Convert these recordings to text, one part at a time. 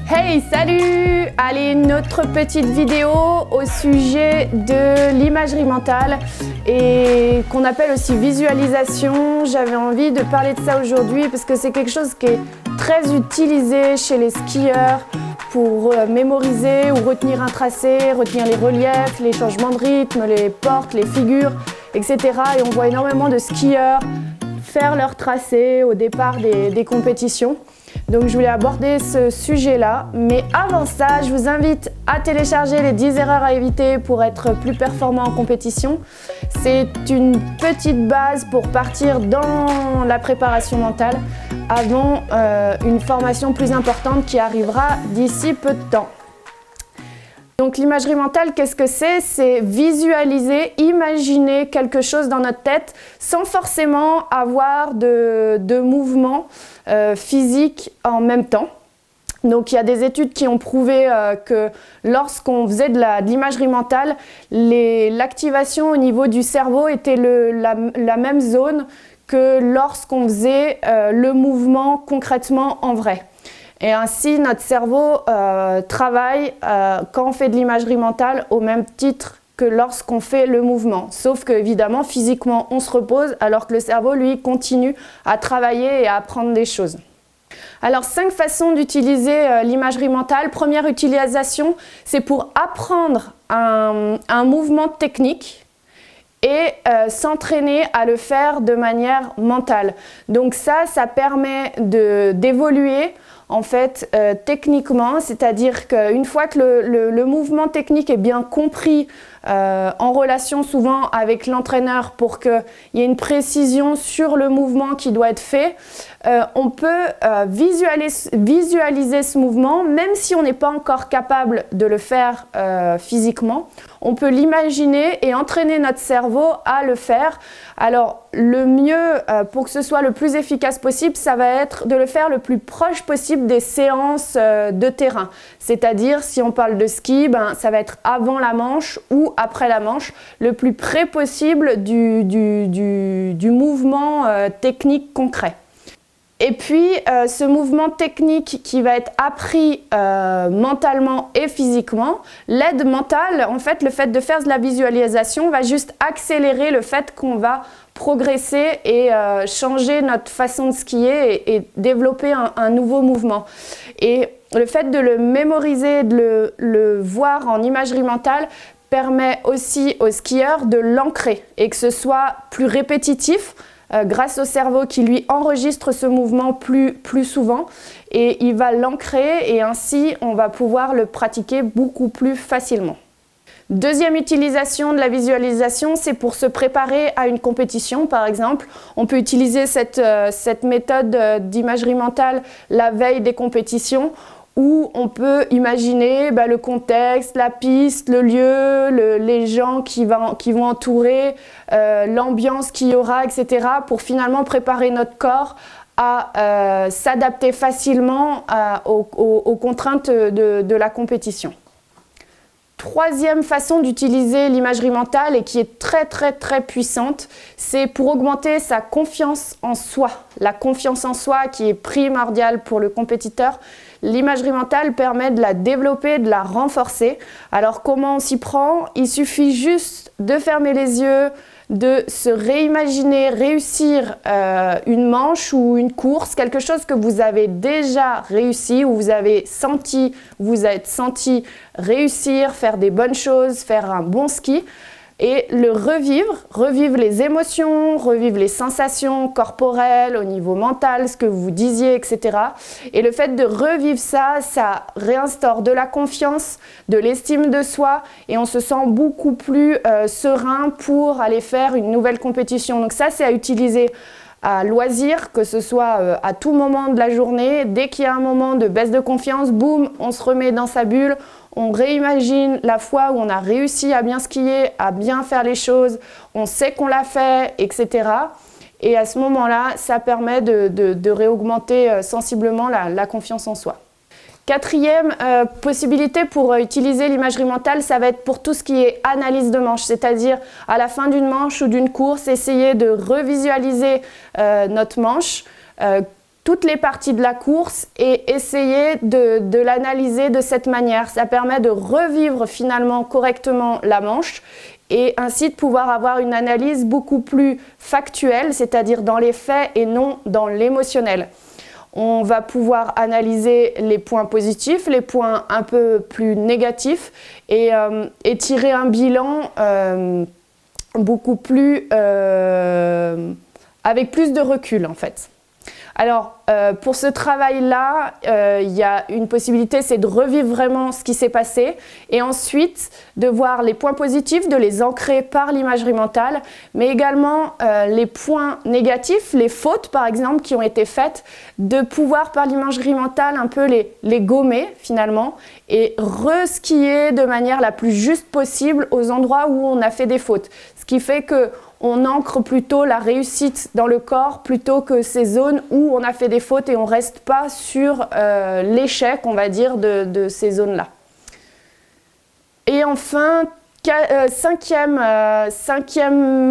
Hey, salut! Allez, une autre petite vidéo au sujet de l'imagerie mentale et qu'on appelle aussi visualisation. J'avais envie de parler de ça aujourd'hui parce que c'est quelque chose qui est très utilisé chez les skieurs pour mémoriser ou retenir un tracé, retenir les reliefs, les changements de rythme, les portes, les figures, etc. Et on voit énormément de skieurs faire leur tracé au départ des compétitions. Donc je voulais aborder ce sujet-là, mais avant ça, je vous invite à télécharger les 10 erreurs à éviter pour être plus performant en compétition. C'est une petite base pour partir dans la préparation mentale avant une formation plus importante qui arrivera d'ici peu de temps. Donc l'imagerie mentale, qu'est-ce que c'est? C'est visualiser, imaginer quelque chose dans notre tête sans forcément avoir de mouvement physique en même temps. Donc il y a des études qui ont prouvé que lorsqu'on faisait de l'imagerie mentale, l'activation au niveau du cerveau était la même zone que lorsqu'on faisait le mouvement concrètement en vrai. Et ainsi, notre cerveau travaille quand on fait de l'imagerie mentale au même titre que lorsqu'on fait le mouvement. Sauf que, évidemment, physiquement, on se repose alors que le cerveau, lui, continue à travailler et à apprendre des choses. Alors, 5 façons d'utiliser l'imagerie mentale. Première utilisation, c'est pour apprendre un mouvement technique et s'entraîner à le faire de manière mentale. Donc ça permet d'évoluer en fait techniquement, c'est-à-dire qu'une fois que le mouvement technique est bien compris en relation souvent avec l'entraîneur pour qu'il y ait une précision sur le mouvement qui doit être fait, on peut visualiser ce mouvement, même si on n'est pas encore capable de le faire physiquement. On peut l'imaginer et entraîner notre cerveau à le faire. Alors, le mieux pour que ce soit le plus efficace possible, ça va être de le faire le plus proche possible des séances de terrain. C'est-à-dire, si on parle de ski, ça va être avant la manche ou après la manche, le plus près possible du mouvement technique concret. Et puis, ce mouvement technique qui va être appris mentalement et physiquement, l'aide mentale, en fait, le fait de faire de la visualisation va juste accélérer le fait qu'on va progresser et changer notre façon de skier et développer un nouveau mouvement. Et le fait de le mémoriser, de le voir en imagerie mentale, permet aussi aux skieurs de l'ancrer et que ce soit plus répétitif, grâce au cerveau qui lui enregistre ce mouvement plus souvent et il va l'ancrer et ainsi on va pouvoir le pratiquer beaucoup plus facilement. Deuxième utilisation de la visualisation, c'est pour se préparer à une compétition par exemple. On peut utiliser cette méthode d'imagerie mentale la veille des compétitions où on peut imaginer le contexte, la piste, le lieu, les gens qui vont entourer, l'ambiance qu'il y aura, etc. pour finalement préparer notre corps à s'adapter facilement aux contraintes de la compétition. Troisième façon d'utiliser l'imagerie mentale et qui est très puissante, c'est pour augmenter sa confiance en soi. La confiance en soi qui est primordiale pour le compétiteur. L'imagerie mentale permet de la développer, de la renforcer. Alors comment on s'y prend? Il suffit juste de fermer les yeux, de se réimaginer, réussir une manche ou une course, quelque chose que vous avez déjà réussi, où vous êtes senti réussir, faire des bonnes choses, faire un bon ski et le revivre les émotions, revivre les sensations corporelles au niveau mental, ce que vous disiez, etc. Et le fait de revivre ça réinstaure de la confiance, de l'estime de soi et on se sent beaucoup plus serein pour aller faire une nouvelle compétition. Donc ça, c'est à utiliser à loisir, que ce soit à tout moment de la journée. Dès qu'il y a un moment de baisse de confiance, boum, on se remet dans sa bulle, on réimagine la fois où on a réussi à bien skier, à bien faire les choses, on sait qu'on l'a fait, etc. Et à ce moment-là, ça permet de réaugmenter sensiblement la confiance en soi. Quatrième possibilité pour utiliser l'imagerie mentale, ça va être pour tout ce qui est analyse de manche, c'est-à-dire à la fin d'une manche ou d'une course, essayer de revisualiser notre manche, toutes les parties de la course et essayer de l'analyser de cette manière. Ça permet de revivre finalement correctement la manche et ainsi de pouvoir avoir une analyse beaucoup plus factuelle, c'est-à-dire dans les faits et non dans l'émotionnel. On va pouvoir analyser les points positifs, les points un peu plus négatifs et tirer un bilan beaucoup plus avec plus de recul en fait. Alors, pour ce travail-là, il y a une possibilité, c'est de revivre vraiment ce qui s'est passé et ensuite de voir les points positifs, de les ancrer par l'imagerie mentale, mais également les points négatifs, les fautes par exemple qui ont été faites, de pouvoir par l'imagerie mentale un peu les gommer finalement et reskier de manière la plus juste possible aux endroits où on a fait des fautes. Ce qui fait que on ancre plutôt la réussite dans le corps plutôt que ces zones où on a fait des fautes et on ne reste pas sur l'échec, on va dire, de ces zones-là. Et enfin, cinquième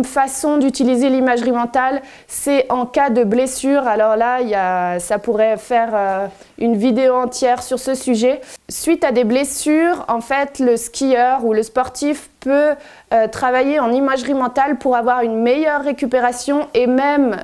façon d'utiliser l'imagerie mentale, c'est en cas de blessure. Alors là, ça pourrait faire une vidéo entière sur ce sujet. Suite à des blessures, en fait, le skieur ou le sportif peut travailler en imagerie mentale pour avoir une meilleure récupération et même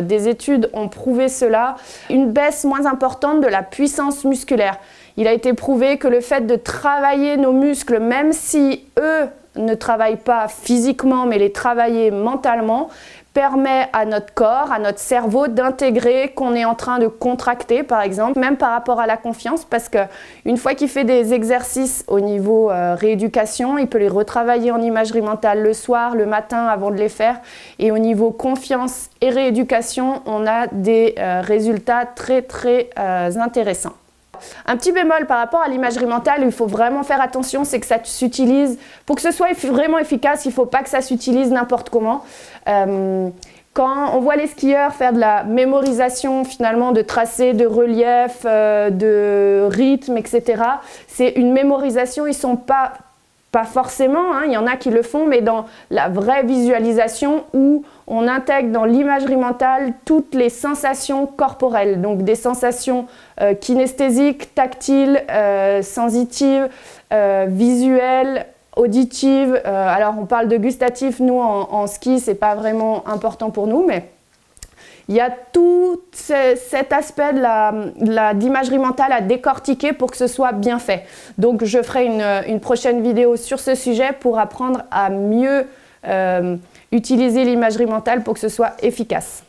des études ont prouvé cela, une baisse moins importante de la puissance musculaire. Il a été prouvé que le fait de travailler nos muscles, même si eux ne travaillent pas physiquement mais les travailler mentalement, permet à notre corps, à notre cerveau d'intégrer qu'on est en train de contracter par exemple, même par rapport à la confiance parce qu'une fois qu'il fait des exercices au niveau rééducation, il peut les retravailler en imagerie mentale le soir, le matin avant de les faire et au niveau confiance et rééducation, on a des résultats très intéressants. Un petit bémol par rapport à l'imagerie mentale, il faut vraiment faire attention, c'est que ça s'utilise, pour que ce soit vraiment efficace, il ne faut pas que ça s'utilise n'importe comment. Quand on voit les skieurs faire de la mémorisation finalement de tracés, de relief, de rythme, etc., c'est une mémorisation, ils ne sont pas forcément, hein, il y en a qui le font, mais dans la vraie visualisation où on intègre dans l'imagerie mentale toutes les sensations corporelles, donc des sensations kinesthésiques, tactiles, sensitives, visuelles, auditives. Alors on parle de gustatif, nous en ski, c'est pas vraiment important pour nous, mais il y a tout cet aspect d'imagerie mentale à décortiquer pour que ce soit bien fait. Donc je ferai une prochaine vidéo sur ce sujet pour apprendre à mieux utiliser l'imagerie mentale pour que ce soit efficace.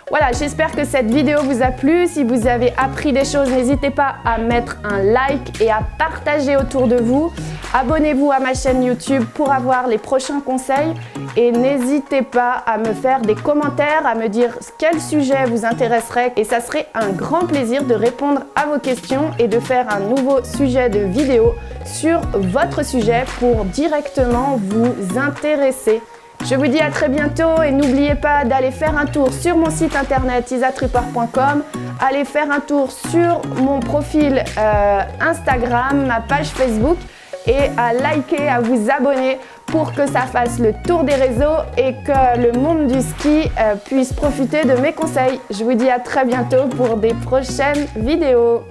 Voilà, j'espère que cette vidéo vous a plu. Si vous avez appris des choses, n'hésitez pas à mettre un like et à partager autour de vous. Abonnez-vous à ma chaîne YouTube pour avoir les prochains conseils et n'hésitez pas à me faire des commentaires, à me dire quel sujet vous intéresserait et ça serait un grand plaisir de répondre à vos questions et de faire un nouveau sujet de vidéo sur votre sujet pour directement vous intéresser. Je vous dis à très bientôt et n'oubliez pas d'aller faire un tour sur mon site internet isatripper.com, allez faire un tour sur mon profil Instagram, ma page Facebook et à liker, à vous abonner pour que ça fasse le tour des réseaux et que le monde du ski puisse profiter de mes conseils. Je vous dis à très bientôt pour des prochaines vidéos.